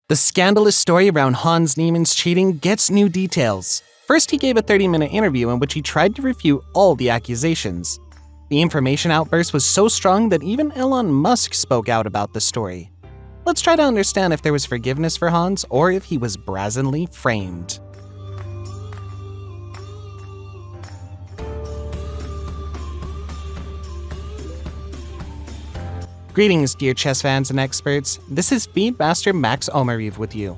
The scandalous story around Hans Niemann's cheating gets new details. First, he gave a 30-minute interview in which he tried to refute all the accusations. The information outburst was so strong that even Elon Musk spoke out about the story. Let's try to understand if there was forgiveness for Hans or if he was brazenly framed. Greetings, dear chess fans and experts. This is FIDE Master Max Omariev with you.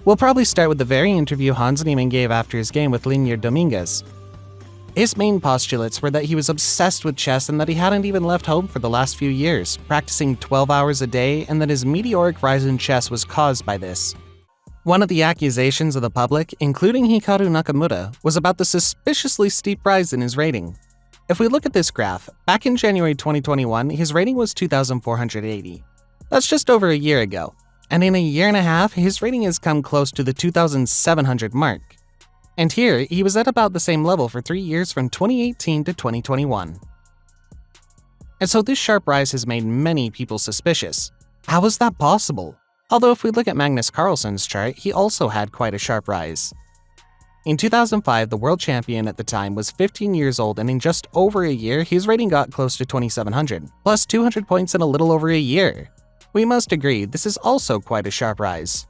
We'll probably start with the very interview Hans Niemann gave after his game with Leinier Domínguez. His main postulates were that he was obsessed with chess and that he hadn't even left home for the last few years, practicing 12 hours a day, and that his meteoric rise in chess was caused by this. One of the accusations of the public, including Hikaru Nakamura, was about the suspiciously steep rise in his rating. If we look at this graph, back in January 2021, his rating was 2,480. That's just over a year ago. And in a year and a half, his rating has come close to the 2,700 mark. And here, he was at about the same level for 3 years from 2018 to 2021. And so this sharp rise has made many people suspicious. How is that possible? Although if we look at Magnus Carlsen's chart, he also had quite a sharp rise. In 2005, the world champion at the time was 15 years old, and in just over a year, his rating got close to 2,700, plus 200 points in a little over a year. We must agree, this is also quite a sharp rise.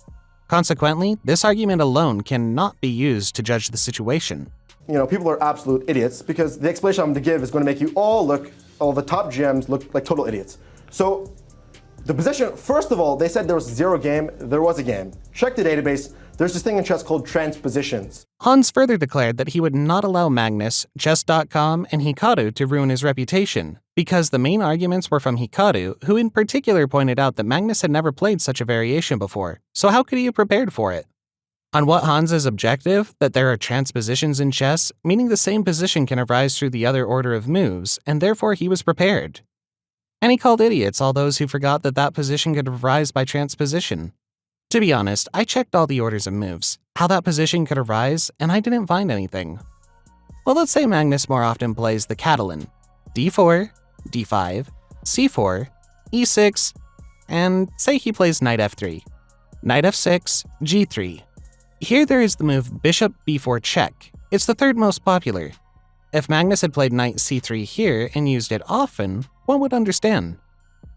Consequently, this argument alone cannot be used to judge the situation. People are absolute idiots because the explanation I'm going to give is going to make you all the top GMs look like total idiots. So, the position, first of all, they said there was zero game, there was a game. Check the database, there's this thing in chess called transpositions. Hans further declared that he would not allow Magnus, Chess.com, and Hikaru to ruin his reputation, because the main arguments were from Hikaru, who in particular pointed out that Magnus had never played such a variation before, so how could he have prepared for it? On what Hans's objective, that there are transpositions in chess, meaning the same position can arise through the other order of moves, and therefore he was prepared. And he called idiots all those who forgot that that position could arise by transposition. To be honest, I checked all the orders of moves, how that position could arise, and I didn't find anything. Well, let's say Magnus more often plays the Catalan, d4, d5, c4, e6, and say he plays knight f3, knight f6, g3. Here there is the move bishop b4 check. It's the third most popular. If Magnus had played knight c3 here and used it often, one would understand.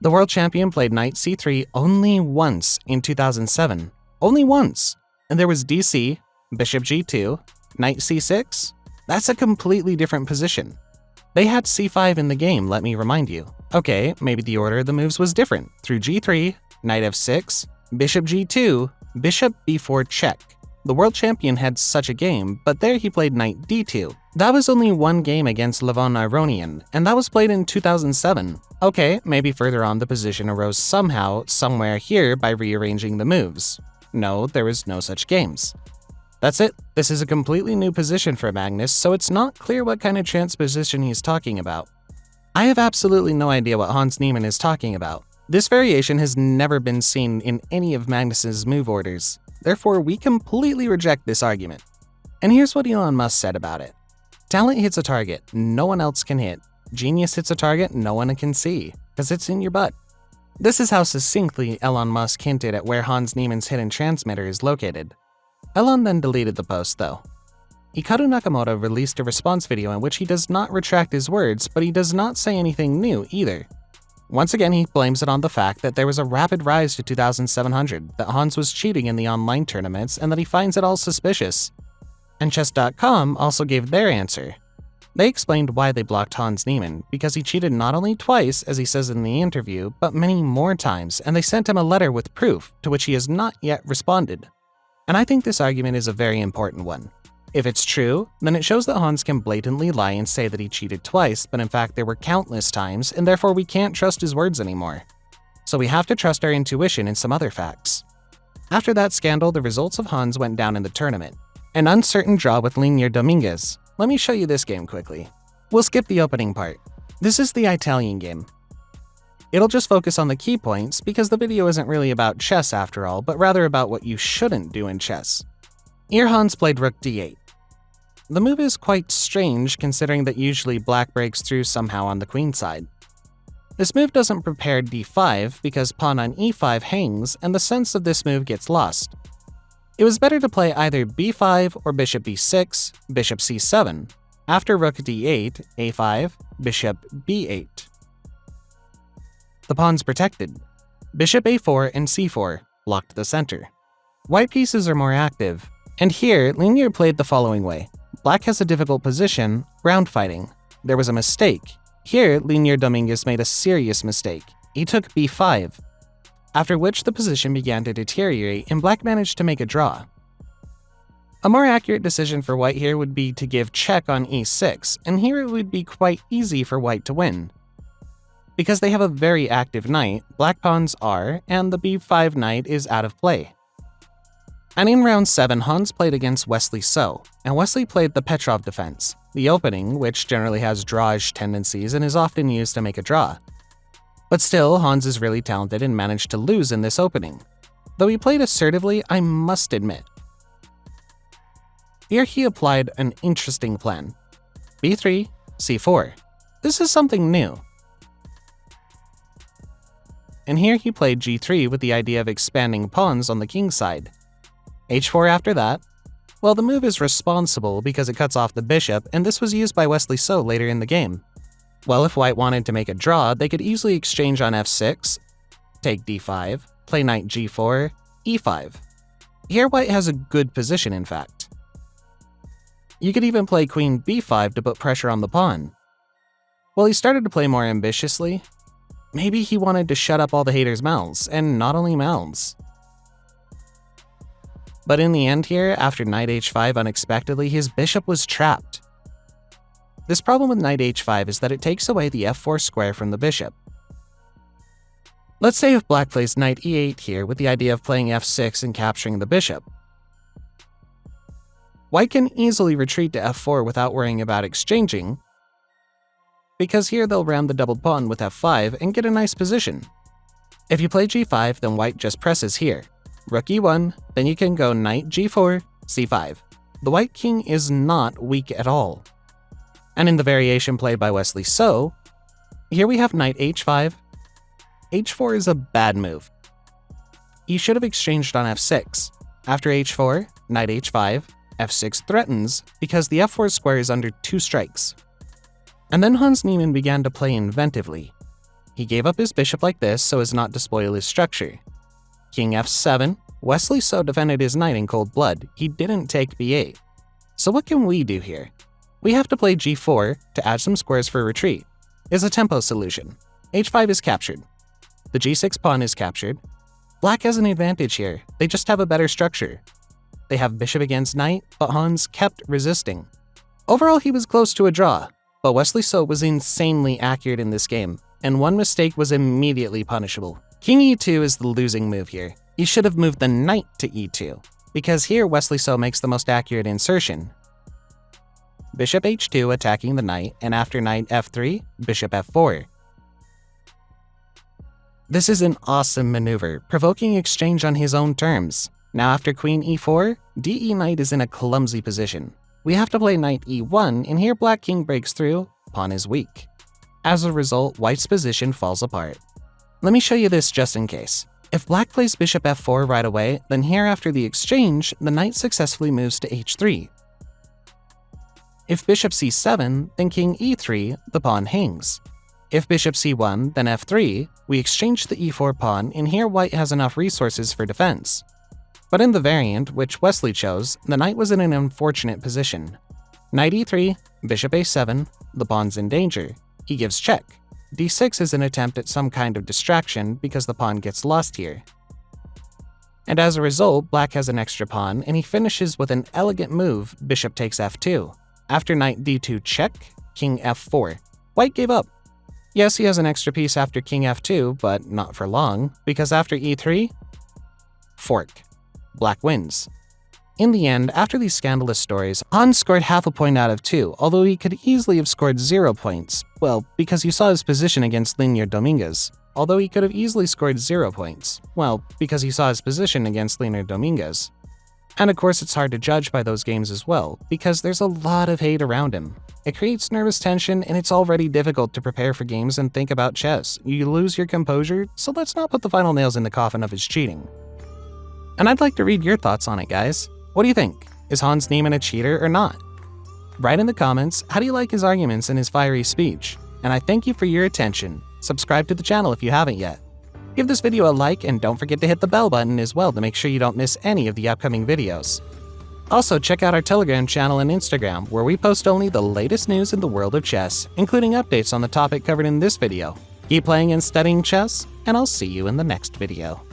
The world champion played knight c3 only once in 2007. Only once. And there was dc, bishop g2, knight c6. That's a completely different position. They had c5 in the game, let me remind you. Okay, maybe the order of the moves was different. Through g3, knight f6, bishop g2, bishop b4 check. The world champion had such a game, but there he played knight d2. That was only one game against Levon Ironian, and that was played in 2007. Okay, maybe further on the position arose somehow, somewhere here by rearranging the moves. No, there was no such games. That's it. This is a completely new position for Magnus, so it's not clear what kind of transposition he's talking about. I have absolutely no idea what Hans Niemann is talking about. This variation has never been seen in any of Magnus's move orders. Therefore, we completely reject this argument. And here's what Elon Musk said about it. Talent hits a target no one else can hit. Genius hits a target no one can see, because it's in your butt. This is how succinctly Elon Musk hinted at where Hans Niemann's hidden transmitter is located. Elon then deleted the post, though. Hikaru Nakamura released a response video in which he does not retract his words, but he does not say anything new either. Once again, he blames it on the fact that there was a rapid rise to 2,700, that Hans was cheating in the online tournaments, and that he finds it all suspicious. And Chess.com also gave their answer. They explained why they blocked Hans Niemann, because he cheated not only twice, as he says in the interview, but many more times, and they sent him a letter with proof, to which he has not yet responded. And I think this argument is a very important one. If it's true, then it shows that Hans can blatantly lie and say that he cheated twice, but in fact there were countless times, and therefore we can't trust his words anymore. So we have to trust our intuition and some other facts. After that scandal, the results of Hans went down in the tournament. An uncertain draw with Leinier Domínguez. Let me show you this game quickly. We'll skip the opening part. This is the Italian game. It'll just focus on the key points because the video isn't really about chess after all, but rather about what you shouldn't do in chess. Here Hans played rook d8. The move is quite strange considering that usually black breaks through somehow on the queen side. This move doesn't prepare d5 because pawn on e5 hangs and the sense of this move gets lost. It was better to play either b5 or bishop b6, bishop c7, after rook d8, a5, bishop b8. The pawn's protected. Bishop a4 and c4 blocked the center. White pieces are more active, and here Leinier played the following way. Black has a difficult position, ground fighting. There was a mistake. Here, Leinier Domínguez made a serious mistake. He took b5, after which the position began to deteriorate and black managed to make a draw. A more accurate decision for white here would be to give check on e6, and here it would be quite easy for white to win. Because they have a very active knight, black pawns are, and the b5 knight is out of play. And in round 7, Hans played against Wesley So, and Wesley played the Petrov defense, the opening, which generally has drawish tendencies and is often used to make a draw. But still, Hans is really talented and managed to lose in this opening. Though he played assertively, I must admit. Here he applied an interesting plan. b3, c4. This is something new. And here he played g3 with the idea of expanding pawns on the king side. h4 after that. Well, the move is responsible because it cuts off the bishop, and this was used by Wesley So later in the game. Well, if white wanted to make a draw, they could easily exchange on f6, take d5, play knight g4, e5. Here white has a good position, in fact. You could even play queen b5 to put pressure on the pawn. Well, he started to play more ambitiously. Maybe he wanted to shut up all the haters' mouths, and not only mouths. But in the end here, after knight h5 unexpectedly, his bishop was trapped. This problem with knight h5 is that it takes away the f4 square from the bishop. Let's say if black plays knight e8 here with the idea of playing f6 and capturing the bishop. White can easily retreat to f4 without worrying about exchanging, because here they'll round the doubled pawn with f5 and get a nice position. If you play g5, then white just presses here. Rook e1, then you can go knight g4, c5. The white king is not weak at all. And in the variation played by Wesley So, here we have knight h5. h4 is a bad move. He should have exchanged on f6. After h4, knight h5, f6 threatens because the f4 square is under 2 strikes. And then Hans Niemann began to play inventively. He gave up his bishop like this so as not to spoil his structure. King f7, Wesley So defended his knight in cold blood. He didn't take b8. So what can we do here? We have to play g4 to add some squares for retreat. Is a tempo solution. h5 is captured. The g6 pawn is captured. Black has an advantage here. They just have a better structure. They have bishop against knight, but Hans kept resisting. Overall, he was close to a draw, but Wesley So was insanely accurate in this game, and one mistake was immediately punishable. King e2 is the losing move here. He should have moved the knight to e2, because here Wesley So makes the most accurate insertion. Bishop h2 attacking the knight, and after knight f3, bishop f4. This is an awesome maneuver, provoking exchange on his own terms. Now after queen e4, de knight is in a clumsy position. We have to play knight e1, and here black king breaks through, pawn is weak. As a result, white's position falls apart. Let me show you this just in case. If black plays bishop f4 right away, then here after the exchange, the knight successfully moves to h3. If bishop c7, then king e3, the pawn hangs. If bishop c1, then f3, we exchange the e4 pawn, and here white has enough resources for defense. But in the variant, which Wesley chose, the knight was in an unfortunate position. Knight e3, bishop a7, the pawn's in danger. He gives check. d6 is an attempt at some kind of distraction because the pawn gets lost here. And as a result, black has an extra pawn, and he finishes with an elegant move, bishop takes f2. After knight d2 check, king f4. White gave up. Yes, he has an extra piece after king f2, but not for long, because after e3, fork. Black wins. In the end, after these scandalous stories, Hans scored half a point out of 2, although he could easily have scored 0 points. Well, because you saw his position against Leinier Domínguez. Although he could have easily scored 0 points. Well, because he saw his position against Leinier Domínguez. And of course it's hard to judge by those games as well, because there's a lot of hate around him. It creates nervous tension, and it's already difficult to prepare for games and think about chess. You lose your composure, so let's not put the final nails in the coffin of his cheating. And I'd like to read your thoughts on it, guys. What do you think? Is Hans Niemann a cheater or not? Write in the comments, how do you like his arguments and his fiery speech? And I thank you for your attention. Subscribe to the channel if you haven't yet. Give this video a like, and don't forget to hit the bell button as well to make sure you don't miss any of the upcoming videos. Also, check out our Telegram channel and Instagram, where we post only the latest news in the world of chess, including updates on the topic covered in this video. Keep playing and studying chess, and I'll see you in the next video.